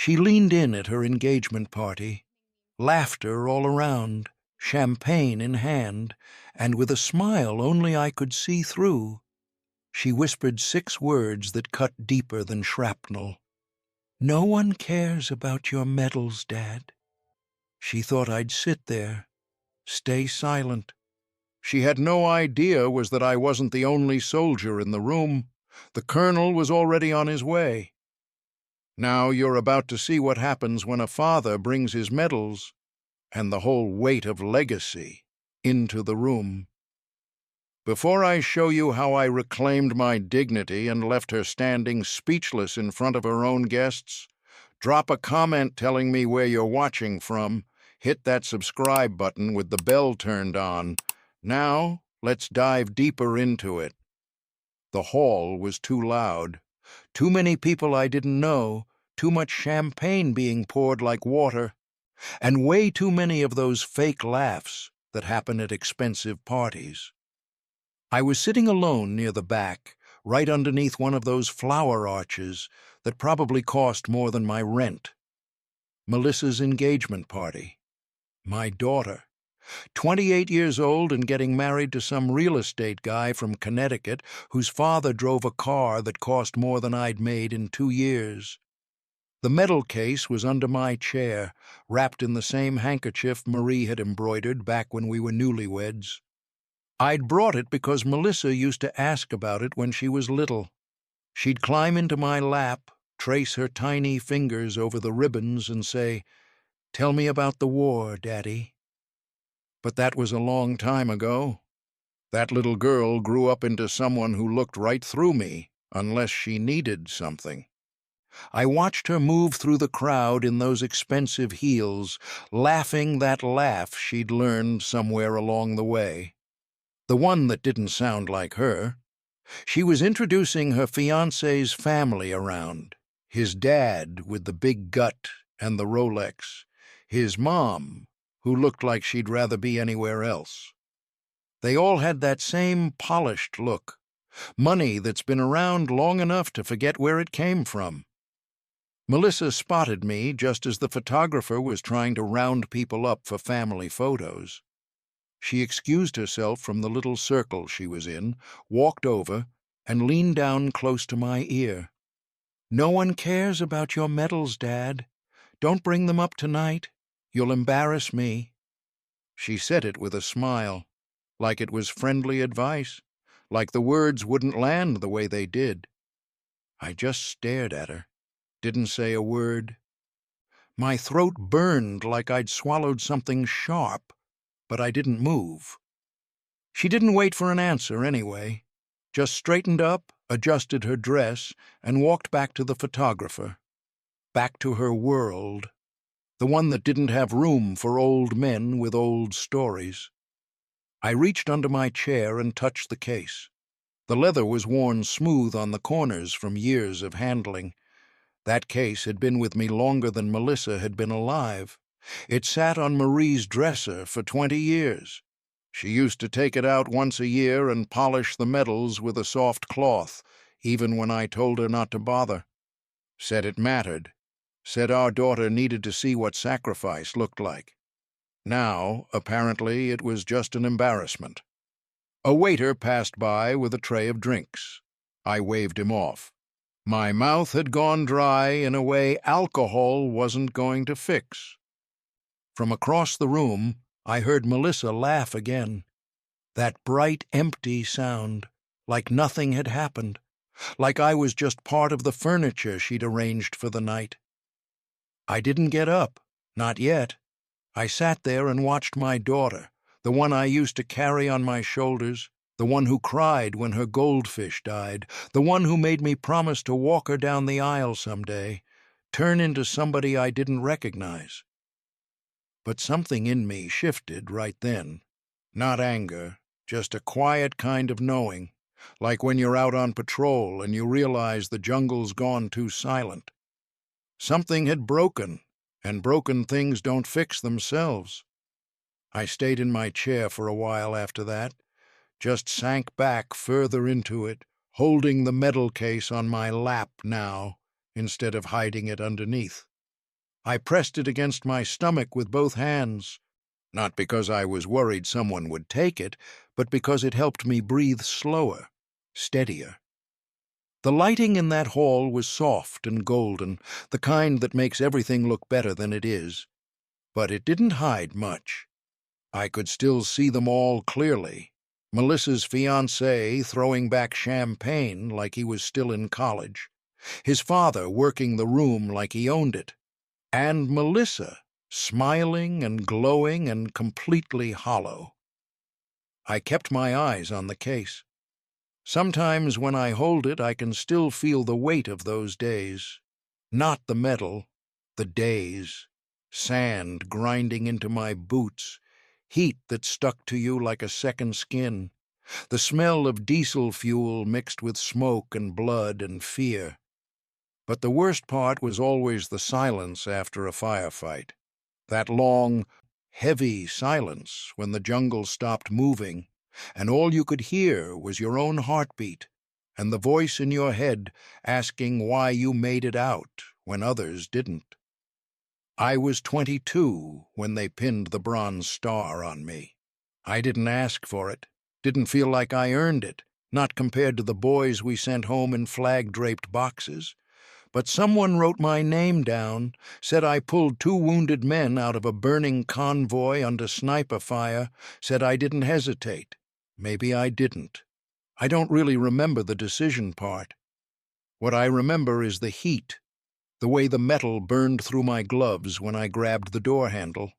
She leaned in at her engagement party, laughter all around, champagne in hand, and with a smile only I could see through, she whispered 6 words that cut deeper than shrapnel. "No one cares about your medals, Dad." She thought I'd sit there, stay silent. She had no idea was that I wasn't the only soldier in the room. The colonel was already on his way. Now you're about to see what happens when a father brings his medals and the whole weight of legacy into the room. Before I show you how I reclaimed my dignity and left her standing speechless in front of her own guests, drop a comment telling me where you're watching from, hit that subscribe button with the bell turned on. Now, let's dive deeper into it. The hall was too loud. Too many people I didn't know, too much champagne being poured like water, and way too many of those fake laughs that happen at expensive parties. I was sitting alone near the back, right underneath one of those flower arches that probably cost more than my rent. Melissa's engagement party. My daughter. 28 years old and getting married to some real estate guy from Connecticut whose father drove a car that cost more than I'd made in 2 years. The medal case was under my chair, wrapped in the same handkerchief Marie had embroidered back when we were newlyweds. I'd brought it because Melissa used to ask about it when she was little. She'd climb into my lap, trace her tiny fingers over the ribbons and say, "Tell me about the war, Daddy." But that was a long time ago. That little girl grew up into someone who looked right through me, unless she needed something. I watched her move through the crowd in those expensive heels, laughing that laugh she'd learned somewhere along the way. The one that didn't sound like her. She was introducing her fiancé's family around. His dad with the big gut and the Rolex. His mom, who looked like she'd rather be anywhere else. They all had that same polished look. Money that's been around long enough to forget where it came from. Melissa spotted me just as the photographer was trying to round people up for family photos. She excused herself from the little circle she was in, walked over, and leaned down close to my ear. "No one cares about your medals, Dad. Don't bring them up tonight. You'll embarrass me." She said it with a smile, like it was friendly advice, like the words wouldn't land the way they did. I just stared at her, didn't say a word. My throat burned like I'd swallowed something sharp, but I didn't move. She didn't wait for an answer anyway, just straightened up, adjusted her dress, and walked back to the photographer, back to her world, the one that didn't have room for old men with old stories. I reached under my chair and touched the case. The leather was worn smooth on the corners from years of handling. That case had been with me longer than Melissa had been alive. It sat on Marie's dresser for 20 years. She used to take it out once a year and polish the medals with a soft cloth, even when I told her not to bother. Said it mattered. Said our daughter needed to see what sacrifice looked like. Now, apparently, it was just an embarrassment. A waiter passed by with a tray of drinks. I waved him off. My mouth had gone dry in a way alcohol wasn't going to fix. From across the room, I heard Melissa laugh again. That bright, empty sound, like nothing had happened, like I was just part of the furniture she'd arranged for the night. I didn't get up, not yet. I sat there and watched my daughter, the one I used to carry on my shoulders, the one who cried when her goldfish died, the one who made me promise to walk her down the aisle someday, turn into somebody I didn't recognize. But something in me shifted right then. Not anger, just a quiet kind of knowing, like when you're out on patrol and you realize the jungle's gone too silent. Something had broken, and broken things don't fix themselves. I stayed in my chair for a while after that, just sank back further into it, holding the medal case on my lap now, instead of hiding it underneath. I pressed it against my stomach with both hands, not because I was worried someone would take it, but because it helped me breathe slower, steadier. The lighting in that hall was soft and golden, the kind that makes everything look better than it is. But it didn't hide much. I could still see them all clearly. Melissa's fiancé throwing back champagne like he was still in college. His father working the room like he owned it. And Melissa, smiling and glowing and completely hollow. I kept my eyes on the case. Sometimes when I hold it, I can still feel the weight of those days. Not the metal, the days. Sand grinding into my boots, heat that stuck to you like a second skin, the smell of diesel fuel mixed with smoke and blood and fear. But the worst part was always the silence after a firefight. That long, heavy silence when the jungle stopped moving, and all you could hear was your own heartbeat and the voice in your head asking why you made it out when others didn't. I was 22 when they pinned the Bronze Star on me. I didn't ask for it, didn't feel like I earned it, not compared to the boys we sent home in flag-draped boxes. But someone wrote my name down, said I pulled 2 wounded men out of a burning convoy under sniper fire, said I didn't hesitate. Maybe I didn't. I don't really remember the decision part. What I remember is the heat, the way the metal burned through my gloves when I grabbed the door handle.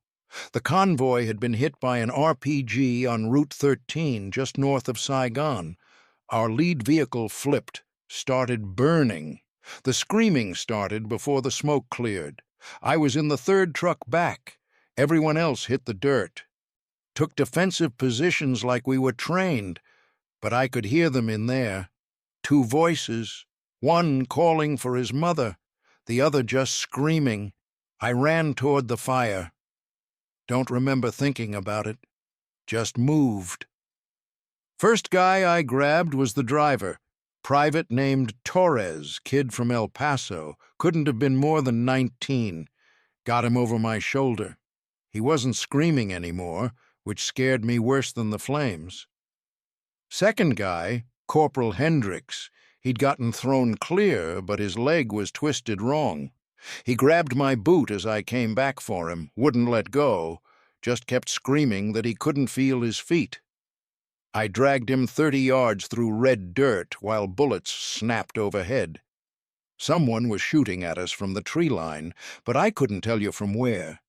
The convoy had been hit by an RPG on Route 13 just north of Saigon. Our lead vehicle flipped, started burning. The screaming started before the smoke cleared. I was in the 3rd truck back. Everyone else hit the dirt. Took defensive positions like we were trained, but I could hear them in there. 2 voices, one calling for his mother, the other just screaming. I ran toward the fire. Don't remember thinking about it. Just moved. First guy I grabbed was the driver. Private named Torres, kid from El Paso, couldn't have been more than 19. Got him over my shoulder. He wasn't screaming anymore, which scared me worse than the flames. Second guy, Corporal Hendricks, he'd gotten thrown clear, but his leg was twisted wrong. He grabbed my boot as I came back for him, wouldn't let go, just kept screaming that he couldn't feel his feet. I dragged him 30 yards through red dirt while bullets snapped overhead. Someone was shooting at us from the tree line, but I couldn't tell you from where.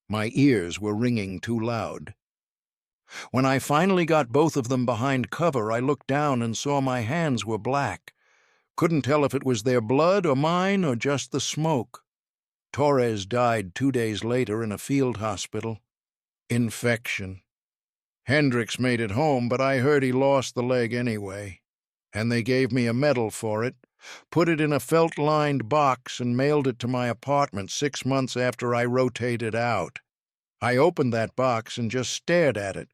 My ears were ringing too loud. When I finally got both of them behind cover, I looked down and saw my hands were black. Couldn't tell if it was their blood or mine or just the smoke. Torres died 2 days later in a field hospital. Infection. Hendricks made it home, but I heard he lost the leg anyway. And they gave me a medal for it, put it in a felt-lined box and mailed it to my apartment 6 months after I rotated out. I opened that box and just stared at it.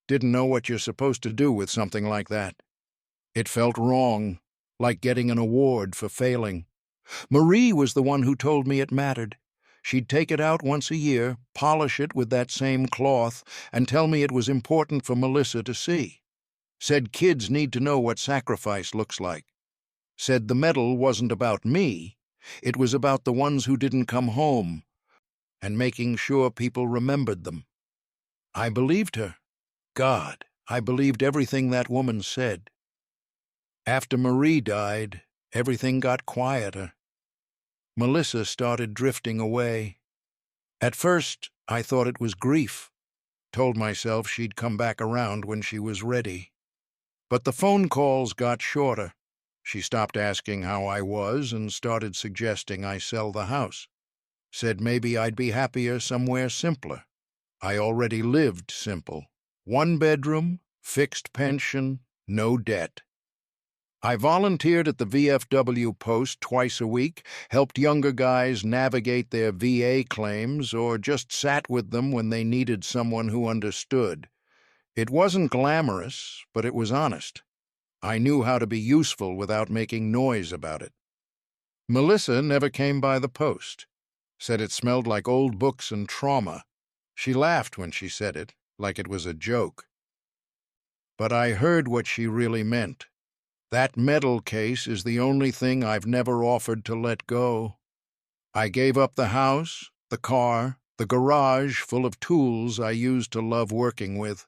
Didn't know what you're supposed to do with something like that. It felt wrong, like getting an award for failing. Marie was the one who told me it mattered. She'd take it out once a year, polish it with that same cloth, and tell me it was important for Melissa to see. Said kids need to know what sacrifice looks like. Said the medal wasn't about me, it was about the ones who didn't come home, and making sure people remembered them. I believed her. God, I believed everything that woman said. After Marie died, everything got quieter. Melissa started drifting away. At first, I thought it was grief. Told myself she'd come back around when she was ready. But the phone calls got shorter. She stopped asking how I was and started suggesting I sell the house. Said maybe I'd be happier somewhere simpler. I already lived simple. 1 bedroom, fixed pension, no debt. I volunteered at the VFW post twice a week, helped younger guys navigate their VA claims, or just sat with them when they needed someone who understood. It wasn't glamorous, but it was honest. I knew how to be useful without making noise about it. Melissa never came by the post. said it smelled like old books and trauma. She laughed when she said it, like it was a joke. But I heard what she really meant. That metal case is the only thing I've never offered to let go. I gave up the house, the car, the garage full of tools I used to love working with.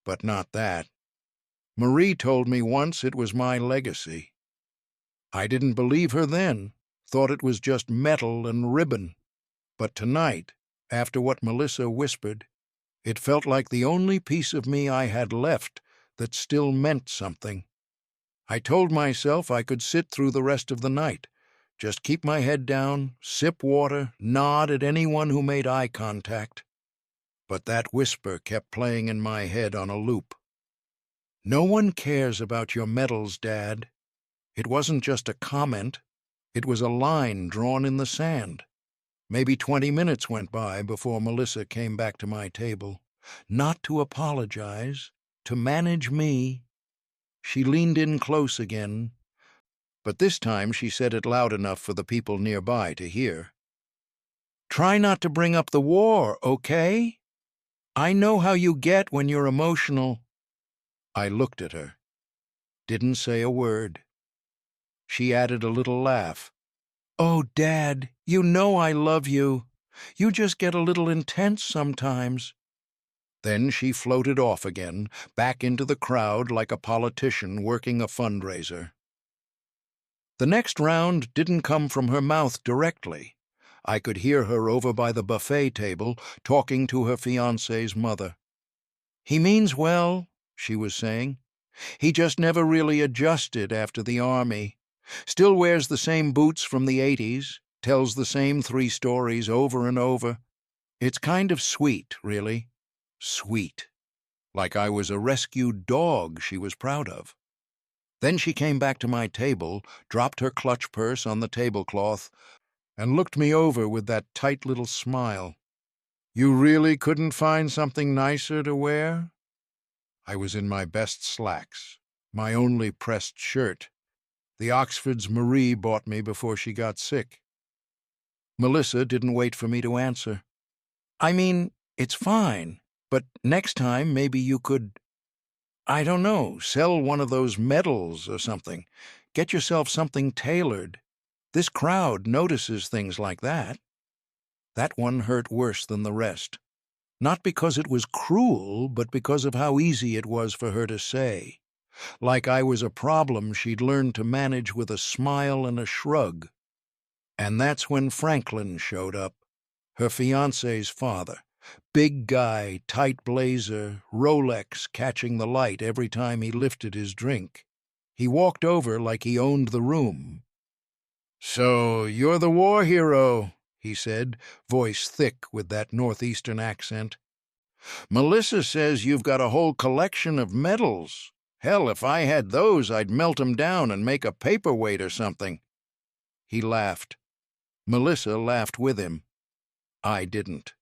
But not that. Marie told me once it was my legacy. I didn't believe her then, thought it was just metal and ribbon. But tonight, after what Melissa whispered, it felt like the only piece of me I had left that still meant something. I told myself I could sit through the rest of the night, just keep my head down, sip water, nod at anyone who made eye contact. But that whisper kept playing in my head on a loop. No one cares about your medals, Dad. It wasn't just a comment. It was a line drawn in the sand. Maybe 20 minutes went by before Melissa came back to my table. Not to apologize, to manage me. She leaned in close again, but this time she said it loud enough for the people nearby to hear. "Try not to bring up the war, okay? I know how you get when you're emotional." I looked at her. Didn't say a word. She added a little laugh. "Oh, Dad, you know I love you. You just get a little intense sometimes." Then she floated off again, back into the crowd like a politician working a fundraiser. The next round didn't come from her mouth directly. I could hear her over by the buffet table talking to her fiancé's mother. "He means well," she was saying. "He just never really adjusted after the army. Still wears the same boots from the 80s, tells the same 3 stories over and over. It's kind of sweet, really. Sweet. Like I was a rescued dog she was proud of." Then she came back to my table, dropped her clutch purse on the tablecloth, and looked me over with that tight little smile. "You really couldn't find something nicer to wear?" I was in my best slacks, my only pressed shirt. The Oxfords Marie bought me before she got sick. Melissa didn't wait for me to answer. "I mean, it's fine, but next time maybe you could, I don't know, sell one of those medals or something. Get yourself something tailored. This crowd notices things like that." That one hurt worse than the rest. Not because it was cruel, but because of how easy it was for her to say. Like I was a problem she'd learned to manage with a smile and a shrug. And that's when Franklin showed up, her fiancé's father. Big guy, tight blazer, Rolex catching the light every time he lifted his drink. He walked over like he owned the room. "So you're the war hero," he said, voice thick with that northeastern accent. "Melissa says you've got a whole collection of medals. Hell, if I had those, I'd melt 'em down and make a paperweight or something." He laughed. Melissa laughed with him. I didn't.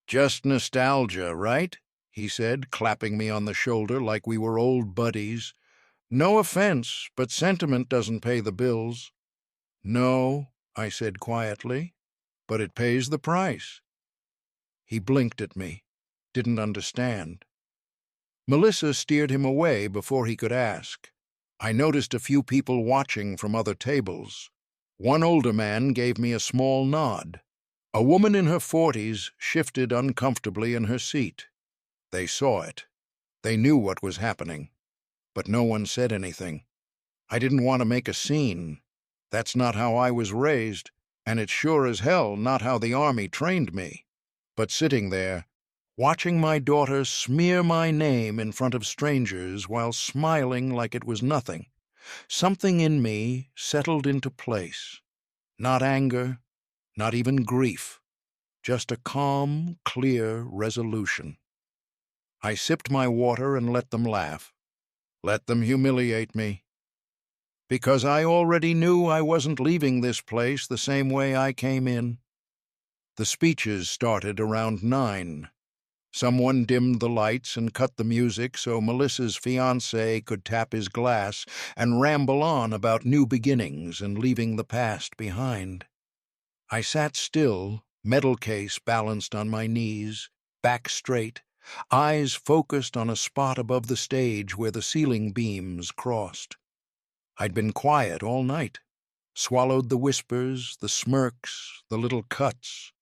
"Just nostalgia, right?" he said, clapping me on the shoulder like we were old buddies. "No offense, but sentiment doesn't pay the bills." "No," I said quietly, "but it pays the price." He blinked at me, didn't understand. Melissa steered him away before he could ask. I noticed a few people watching from other tables. One older man gave me a small nod. A woman in her 40s shifted uncomfortably in her seat. They saw it. They knew what was happening. But no one said anything. I didn't want to make a scene. That's not how I was raised, and it's sure as hell not how the Army trained me. But sitting there, watching my daughter smear my name in front of strangers while smiling like it was nothing, something in me settled into place. Not anger, not even grief, just a calm, clear resolution. I sipped my water and let them laugh. Let them humiliate me. Because I already knew I wasn't leaving this place the same way I came in. The speeches started around 9. Someone dimmed the lights and cut the music so Melissa's fiancé could tap his glass and ramble on about new beginnings and leaving the past behind. I sat still, metal case balanced on my knees, back straight, eyes focused on a spot above the stage where the ceiling beams crossed. I'd been quiet all night, swallowed the whispers, the smirks, the little cuts.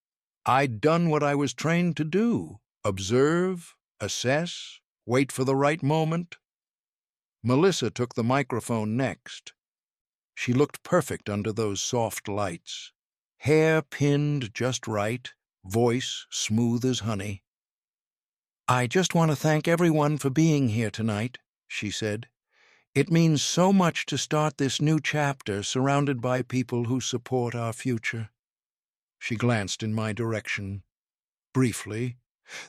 I'd done what I was trained to do: observe, assess, wait for the right moment. Melissa took the microphone next. She looked perfect under those soft lights. Hair pinned just right, voice smooth as honey. "I just want to thank everyone for being here tonight," she said. "It means so much to start this new chapter surrounded by people who support our future." She glanced in my direction, briefly,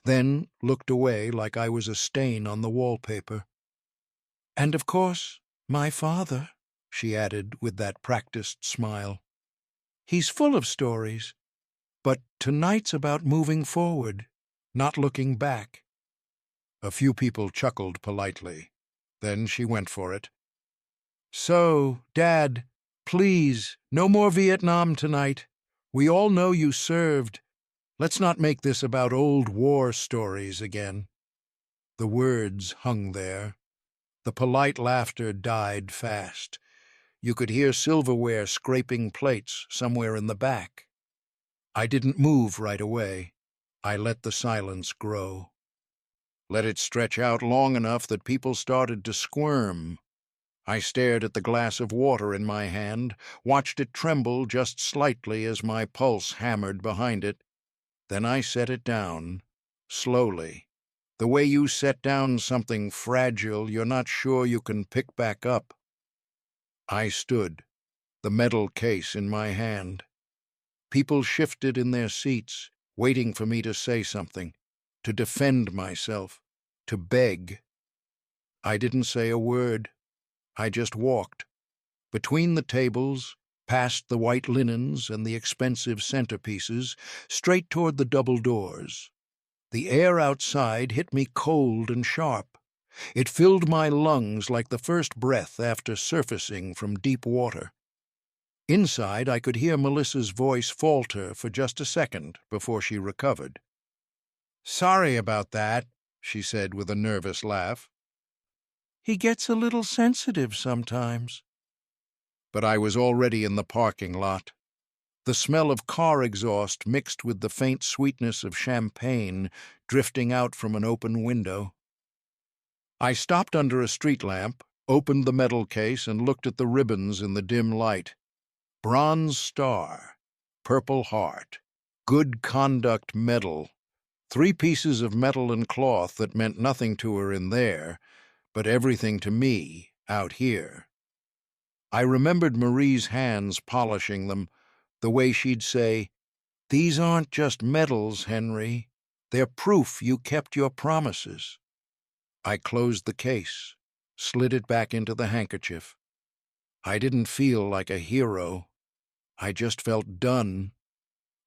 then looked away like I was a stain on the wallpaper. "And of course, my father," she added with that practiced smile. "He's full of stories, but tonight's about moving forward, not looking back." A few people chuckled politely. Then she went for it. "So, Dad, please, no more Vietnam tonight. We all know you served. Let's not make this about old war stories again." The words hung there. The polite laughter died fast. You could hear silverware scraping plates somewhere in the back. I didn't move right away. I let the silence grow. Let it stretch out long enough that people started to squirm. I stared at the glass of water in my hand, watched it tremble just slightly as my pulse hammered behind it. Then I set it down, slowly, the way you set down something fragile you're not sure you can pick back up. I stood, the metal case in my hand. People shifted in their seats, waiting for me to say something, to defend myself, to beg. I didn't say a word. I just walked, between the tables, past the white linens and the expensive centerpieces, straight toward the double doors. The air outside hit me cold and sharp. It filled my lungs like the first breath after surfacing from deep water. Inside, I could hear Melissa's voice falter for just a second before she recovered. "Sorry about that," she said with a nervous laugh. "He gets a little sensitive sometimes." But I was already in the parking lot. The smell of car exhaust mixed with the faint sweetness of champagne drifting out from an open window. I stopped under a street lamp, opened the metal case, and looked at the ribbons in the dim light. Bronze Star, Purple Heart, Good Conduct Medal, 3 pieces of metal and cloth that meant nothing to her in there, but everything to me out here. I remembered Marie's hands polishing them, the way she'd say, "These aren't just medals, Henry. They're proof you kept your promises." I closed the case, slid it back into the handkerchief. I didn't feel like a hero. I just felt done.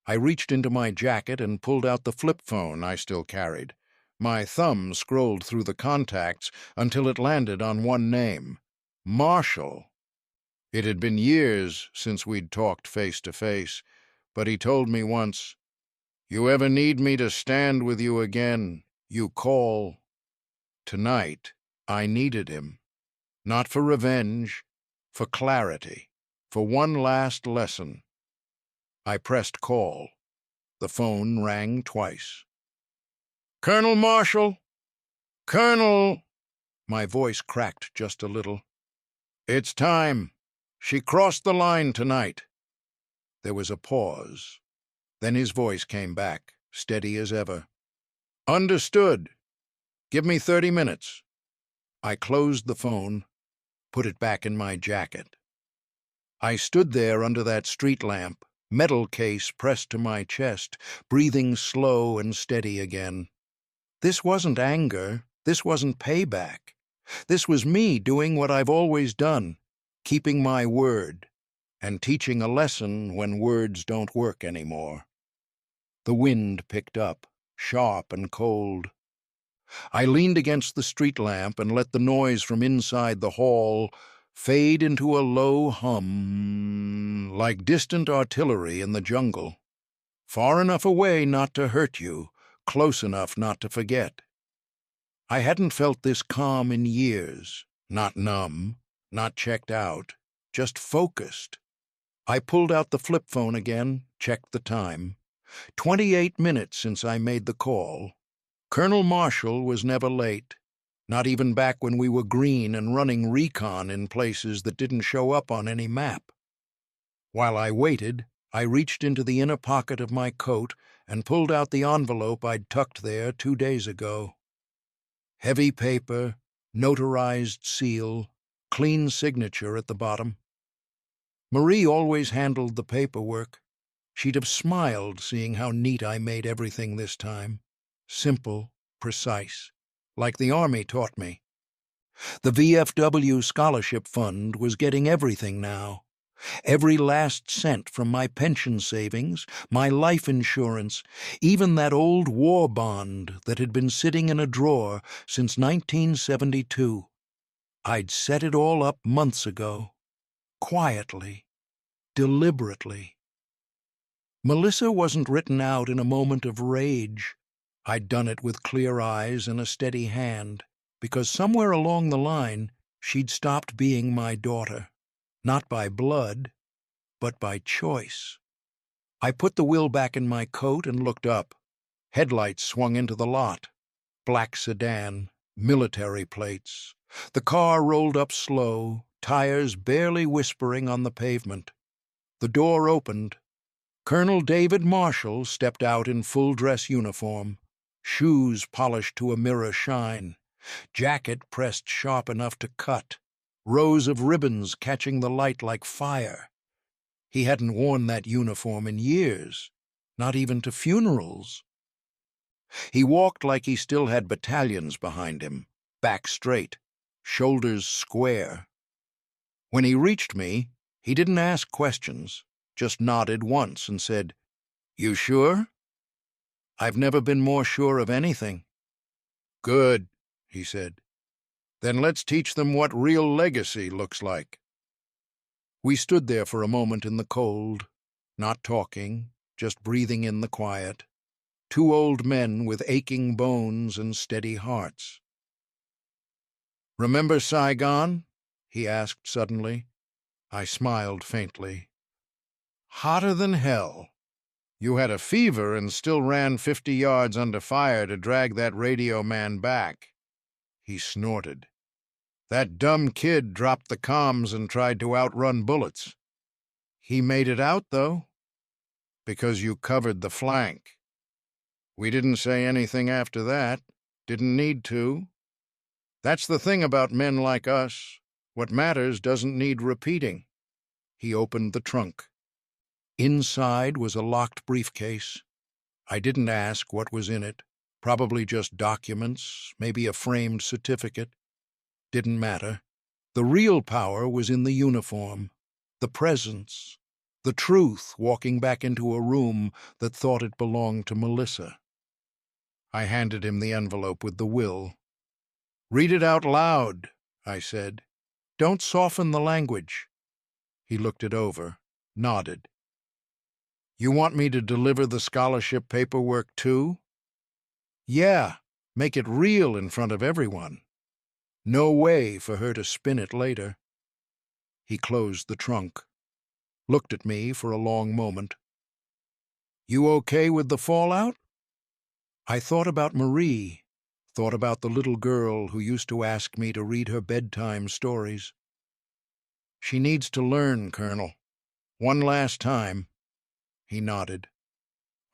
I reached into my jacket and pulled out the flip phone I still carried. My thumb scrolled through the contacts until it landed on one name: Marshall. It had been years since we'd talked face to face, but he told me once, "You ever need me to stand with you again, you call." Tonight, I needed him. Not for revenge, for clarity, for one last lesson. I pressed call. The phone rang twice. "Colonel Marshall? Colonel—" My voice cracked just a little. "It's time. She crossed the line tonight." There was a pause. Then his voice came back, steady as ever. "Understood. Give me 30 minutes." I closed the phone, put it back in my jacket. I stood there under that street lamp, metal case pressed to my chest, breathing slow and steady again. This wasn't anger. This wasn't payback. This was me doing what I've always done, keeping my word, and teaching a lesson when words don't work anymore. The wind picked up, sharp and cold. I leaned against the street lamp and let the noise from inside the hall fade into a low hum, like distant artillery in the jungle. Far enough away not to hurt you, close enough not to forget. I hadn't felt this calm in years, not numb, not checked out, just focused. I pulled out the flip phone again, checked the time. 28 minutes since I made the call. Colonel Marshall was never late, not even back when we were green and running recon in places that didn't show up on any map. While I waited, I reached into the inner pocket of my coat and pulled out the envelope I'd tucked there 2 days ago. Heavy paper, notarized seal, clean signature at the bottom. Marie always handled the paperwork. She'd have smiled seeing how neat I made everything this time. Simple, precise, like the Army taught me. The VFW Scholarship Fund was getting everything now. Every last cent from my pension savings, my life insurance, even that old war bond that had been sitting in a drawer since 1972. I'd set it all up months ago. Quietly, deliberately. Melissa wasn't written out in a moment of rage. I'd done it with clear eyes and a steady hand, because somewhere along the line she'd stopped being my daughter, not by blood, but by choice. I put the will back in my coat and looked up. Headlights swung into the lot. Black sedan, military plates. The car rolled up slow, tires barely whispering on the pavement. The door opened. Colonel David Marshall stepped out in full-dress uniform, shoes polished to a mirror shine, jacket pressed sharp enough to cut, rows of ribbons catching the light like fire. He hadn't worn that uniform in years, not even to funerals. He walked like he still had battalions behind him, back straight, shoulders square. When he reached me, he didn't ask questions, just nodded once and said, "You sure?" "I've never been more sure of anything." "Good," he said. "Then let's teach them what real legacy looks like." We stood there for a moment in the cold, not talking, just breathing in the quiet. Two old men with aching bones and steady hearts. "Remember Saigon?" he asked suddenly. I smiled faintly. "Hotter than hell. You had a fever and still ran 50 yards under fire to drag that radio man back." He snorted. "That dumb kid dropped the comms and tried to outrun bullets. He made it out, though, because you covered the flank. We didn't say anything after that. Didn't need to. That's the thing about men like us. What matters doesn't need repeating." He opened the trunk. Inside was a locked briefcase. I didn't ask what was in it. Probably just documents, maybe a framed certificate. Didn't matter. The real power was in the uniform, the presence, the truth walking back into a room that thought it belonged to Melissa. I handed him the envelope with the will. "Read it out loud," I said. "Don't soften the language." He looked it over, nodded. "You want me to deliver the scholarship paperwork too?" "Yeah, make it real in front of everyone. No way for her to spin it later." He closed the trunk, looked at me for a long moment. "You okay with the fallout?" I thought about Marie, thought about the little girl who used to ask me to read her bedtime stories. "She needs to learn, Colonel. One last time." He nodded.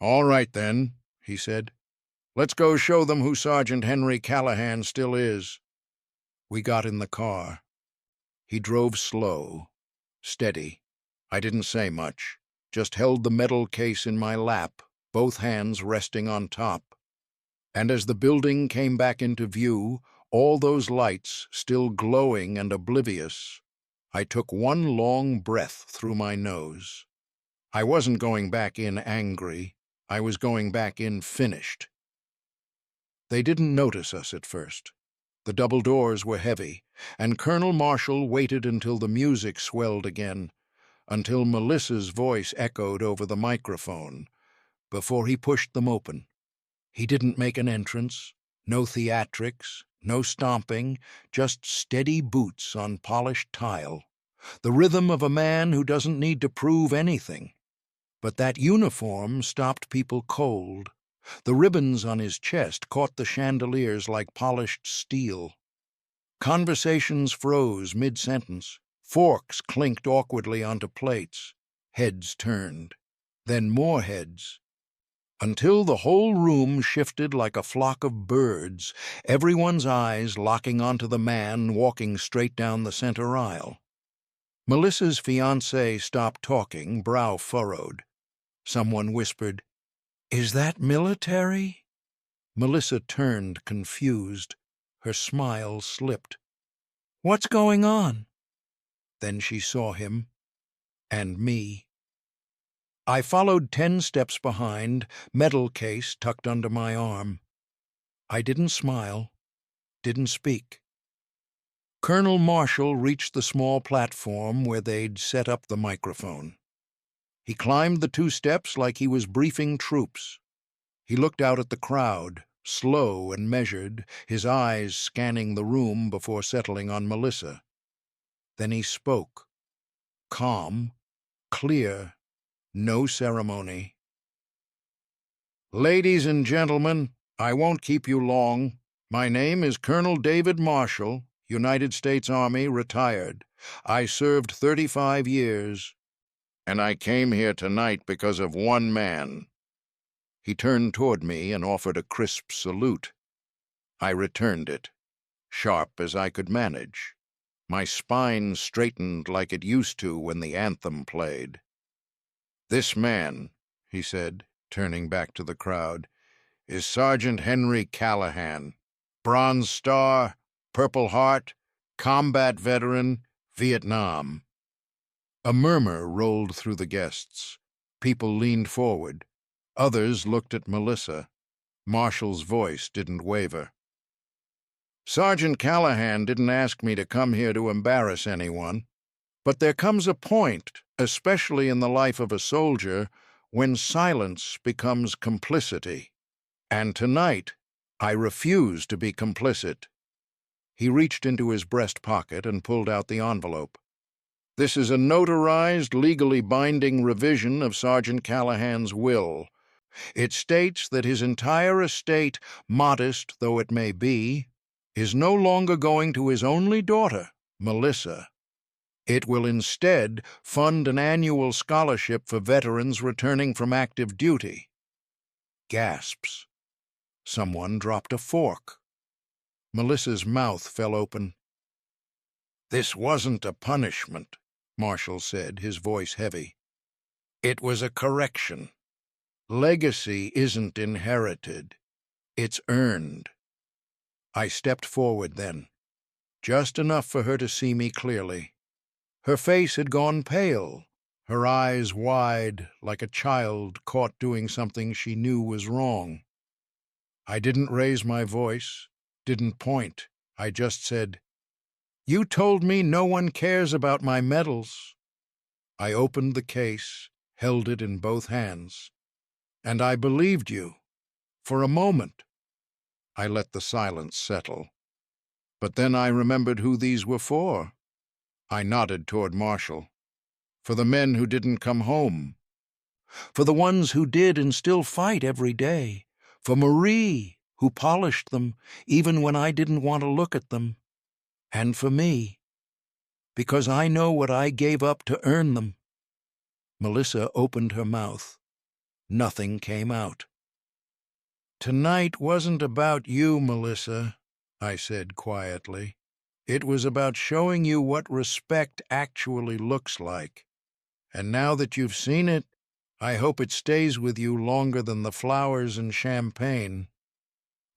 "All right, then," he said. "Let's go show them who Sergeant Henry Callahan still is." We got in the car. He drove slow, steady. I didn't say much, just held the metal case in my lap, both hands resting on top. And as the building came back into view, all those lights still glowing and oblivious, I took one long breath through my nose. I wasn't going back in angry. I was going back in finished. They didn't notice us at first. The double doors were heavy, and Colonel Marshall waited until the music swelled again, until Melissa's voice echoed over the microphone, before he pushed them open. He didn't make an entrance, no theatrics, no stomping, just steady boots on polished tile, the rhythm of a man who doesn't need to prove anything. But that uniform stopped people cold. The ribbons on his chest caught the chandeliers like polished steel. Conversations froze mid-sentence. Forks clinked awkwardly onto plates. Heads turned. Then more heads. Until the whole room shifted like a flock of birds, everyone's eyes locking onto the man walking straight down the center aisle. Melissa's fiancé stopped talking, brow furrowed. Someone whispered, "Is that military?" Melissa turned, confused. Her smile slipped. "What's going on?" Then she saw him, and me. I followed 10 steps behind, medal case tucked under my arm. I didn't smile, didn't speak. Colonel Marshall reached the small platform where they'd set up the microphone. He climbed the 2 steps like he was briefing troops. He looked out at the crowd, slow and measured, his eyes scanning the room before settling on Melissa. Then he spoke. Calm, clear, no ceremony. "Ladies and gentlemen, I won't keep you long. My name is Colonel David Marshall, United States Army, retired. I served 35 years. And I came here tonight because of one man." He turned toward me and offered a crisp salute. I returned it, sharp as I could manage. My spine straightened like it used to when the anthem played. "This man," he said, turning back to the crowd, "is Sergeant Henry Callahan, Bronze Star, Purple Heart, combat veteran, Vietnam." A murmur rolled through the guests. People leaned forward. Others looked at Melissa. Marshall's voice didn't waver. "Sergeant Callahan didn't ask me to come here to embarrass anyone. But there comes a point, especially in the life of a soldier, when silence becomes complicity. And tonight, I refuse to be complicit." He reached into his breast pocket and pulled out the envelope. "This is a notarized, legally binding revision of Sergeant Callahan's will. It states that his entire estate, modest though it may be, is no longer going to his only daughter, Melissa. It will instead fund an annual scholarship for veterans returning from active duty." Gasps. Someone dropped a fork. Melissa's mouth fell open. "This wasn't a punishment," Marshall said, his voice heavy. "It was a correction. Legacy isn't inherited. It's earned." I stepped forward then, just enough for her to see me clearly. Her face had gone pale, her eyes wide like a child caught doing something she knew was wrong. I didn't raise my voice, didn't point. I just said, "You told me no one cares about my medals." I opened the case, held it in both hands. "And I believed you. For a moment." I let the silence settle. But then I remembered who these were for. I nodded toward Marshall. "For the men who didn't come home. For the ones who did and still fight every day. For Marie, who polished them, even when I didn't want to look at them. And for me, because I know what I gave up to earn them." Melissa opened her mouth. Nothing came out. "Tonight wasn't about you, Melissa," I said quietly. "It was about showing you what respect actually looks like. And now that you've seen it, I hope it stays with you longer than the flowers and champagne."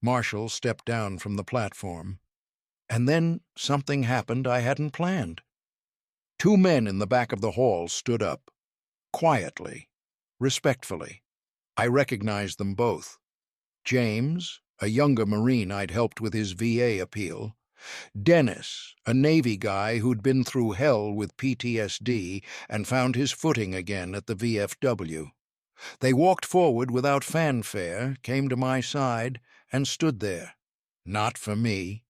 Marshall stepped down from the platform. And then something happened I hadn't planned. 2 men in the back of the hall stood up. Quietly, respectfully. I recognized them both. James, a younger Marine I'd helped with his VA appeal, Dennis, a Navy guy who'd been through hell with PTSD and found his footing again at the VFW. They walked forward without fanfare, came to my side, and stood there. Not for me,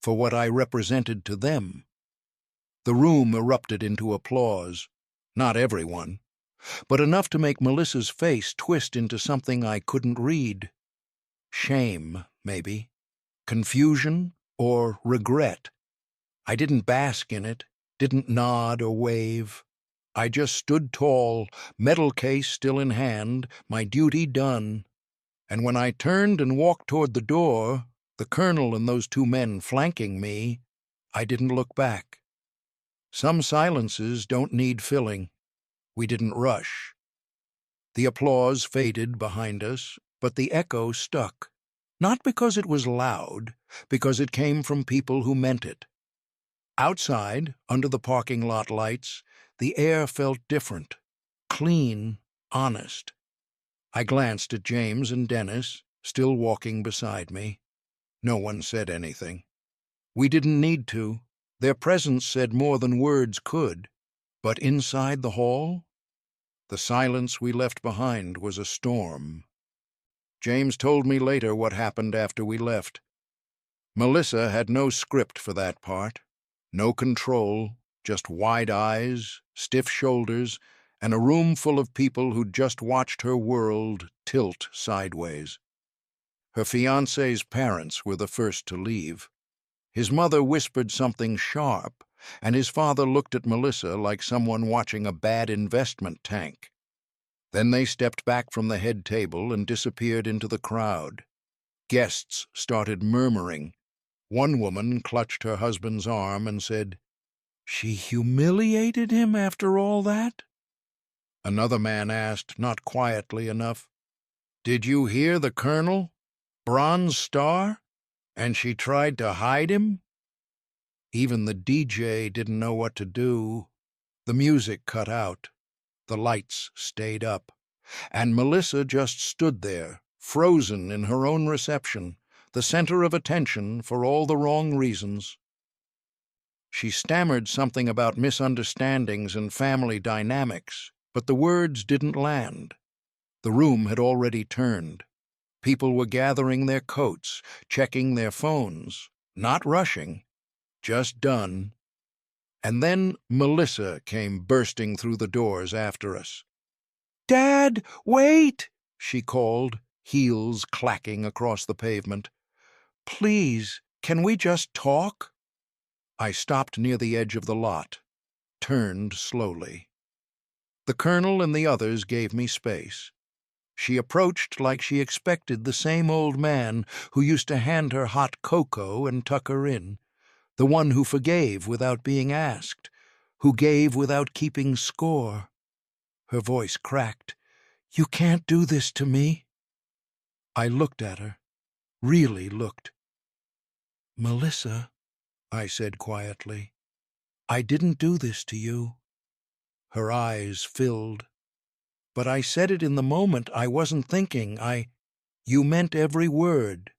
for what I represented to them. The room erupted into applause. Not everyone, but enough to make Melissa's face twist into something I couldn't read. Shame, maybe. Confusion or regret. I didn't bask in it, didn't nod or wave. I just stood tall, medal case still in hand, my duty done. And when I turned and walked toward the door, the colonel and those two men flanking me, I didn't look back. Some silences don't need filling. We didn't rush. The applause faded behind us, but the echo stuck. Not because it was loud, because it came from people who meant it. Outside, under the parking lot lights, the air felt different, clean, honest. I glanced at James and Dennis, still walking beside me. No one said anything. We didn't need to. Their presence said more than words could. But inside the hall, the silence we left behind was a storm. James told me later what happened after we left. Melissa had no script for that part, no control, just wide eyes, stiff shoulders, and a room full of people who'd just watched her world tilt sideways. Her fiancé's parents were the first to leave. His mother whispered something sharp, and his father looked at Melissa like someone watching a bad investment tank. Then they stepped back from the head table and disappeared into the crowd. Guests started murmuring. One woman clutched her husband's arm and said, "She humiliated him after all that?" Another man asked, not quietly enough, "Did you hear the colonel? Bronze Star? And she tried to hide him?" Even the DJ didn't know what to do. The music cut out. The lights stayed up. And Melissa just stood there, frozen in her own reception, the center of attention for all the wrong reasons. She stammered something about misunderstandings and family dynamics, but the words didn't land. The room had already turned. People were gathering their coats, checking their phones, not rushing, just done. And then Melissa came bursting through the doors after us. "Dad, wait!" she called, heels clacking across the pavement. "Please, can we just talk?" I stopped near the edge of the lot, turned slowly. The colonel and the others gave me space. She approached like she expected the same old man who used to hand her hot cocoa and tuck her in, the one who forgave without being asked, who gave without keeping score. Her voice cracked. "You can't do this to me." I looked at her, really looked. "Melissa," I said quietly, "I didn't do this to you." Her eyes filled. "But I said it in the moment. I wasn't thinking. You meant every word.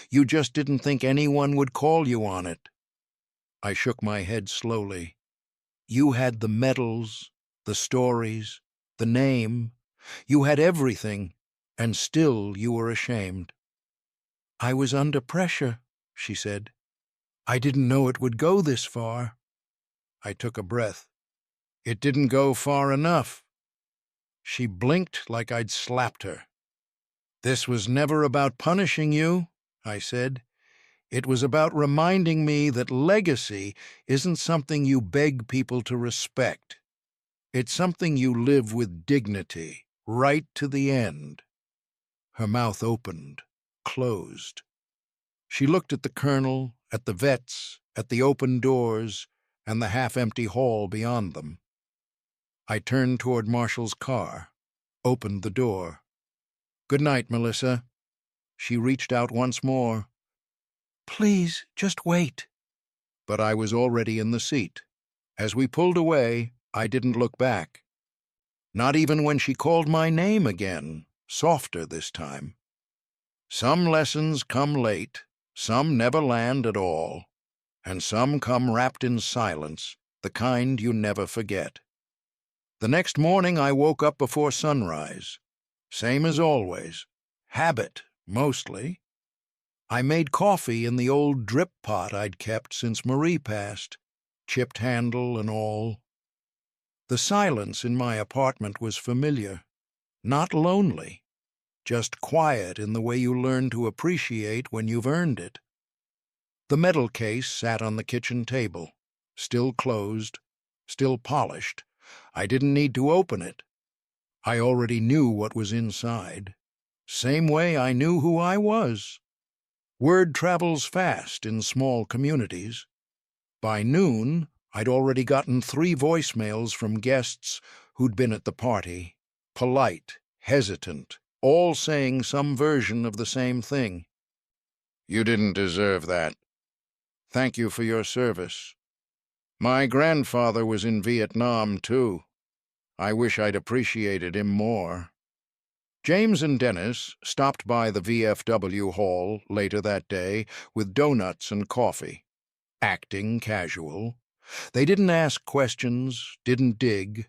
You just didn't think anyone would call you on it." I shook my head slowly. "You had the medals, the stories, the name. You had everything, and still you were ashamed." "I was under pressure," she said. "I didn't know it would go this far." I took a breath. "It didn't go far enough." She blinked like I'd slapped her. "This was never about punishing you," I said. "It was about reminding me that legacy isn't something you beg people to respect. It's something you live with dignity, right to the end." Her mouth opened, closed. She looked at the colonel, at the vets, at the open doors, and the half-empty hall beyond them. I turned toward Marshall's car, opened the door. "Good night, Melissa." She reached out once more. "Please, just wait." But I was already in the seat. As we pulled away, I didn't look back. Not even when she called my name again, softer this time. Some lessons come late, some never land at all. and some come wrapped in silence, the kind you never forget. The next morning I woke up before sunrise. Same as always. Habit, mostly. I made coffee in the old drip pot I'd kept since Marie passed, chipped handle and all. The silence in my apartment was familiar, not lonely, just quiet in the way you learn to appreciate when you've earned it. The metal case sat on the kitchen table, still closed, still polished. I didn't need to open it. I already knew what was inside. Same way I knew who I was. Word travels fast in small communities. By noon, I'd already gotten 3 voicemails from guests who'd been at the party, polite, hesitant, all saying some version of the same thing. "You didn't deserve that. Thank you for your service. My grandfather was in Vietnam, too. I wish I'd appreciated him more." James and Dennis stopped by the VFW hall later that day with donuts and coffee, acting casual. They didn't ask questions, didn't dig,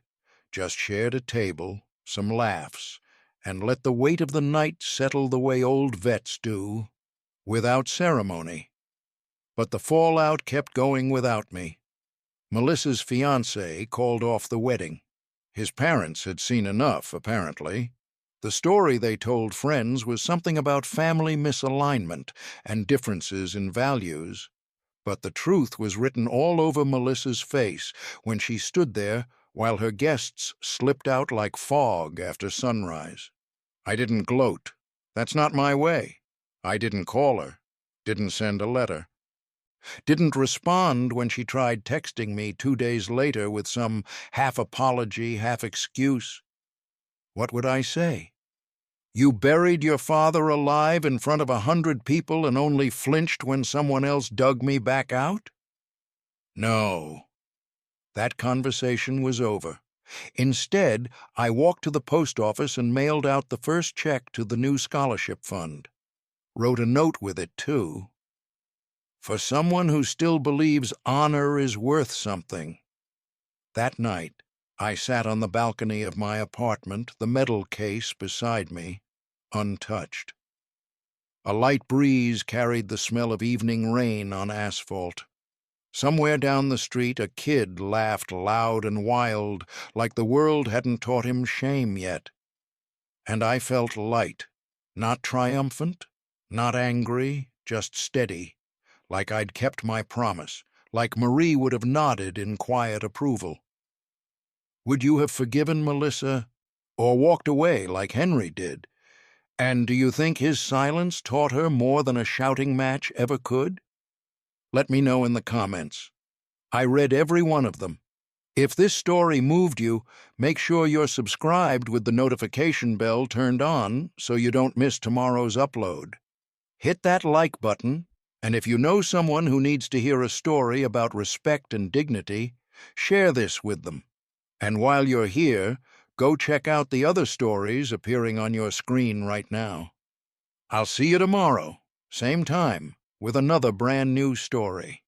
just shared a table, some laughs, and let the weight of the night settle the way old vets do, without ceremony. But the fallout kept going without me. Melissa's fiancé called off the wedding. His parents had seen enough, apparently. The story they told friends was something about family misalignment and differences in values. But the truth was written all over Melissa's face when she stood there while her guests slipped out like fog after sunrise. I didn't gloat. That's not my way. I didn't call her. Didn't send a letter. Didn't respond when she tried texting me 2 days later with some half-apology, half-excuse. What would I say? You buried your father alive in front of 100 people and only flinched when someone else dug me back out? No. That conversation was over. Instead, I walked to the post office and mailed out the first check to the new scholarship fund. Wrote a note with it, too. For someone who still believes honor is worth something. That night, I sat on the balcony of my apartment, the metal case beside me, untouched. A light breeze carried the smell of evening rain on asphalt. Somewhere down the street, a kid laughed loud and wild, like the world hadn't taught him shame yet. And I felt light, not triumphant, not angry, just steady, like I'd kept my promise, like Marie would have nodded in quiet approval. Would you have forgiven Melissa, or walked away like Henry did? And do you think his silence taught her more than a shouting match ever could? Let me know in the comments. I read every one of them. If this story moved you, make sure you're subscribed with the notification bell turned on so you don't miss tomorrow's upload. Hit that like button, and if you know someone who needs to hear a story about respect and dignity, share this with them. And while you're here, go check out the other stories appearing on your screen right now. I'll see you tomorrow, same time, with another brand new story.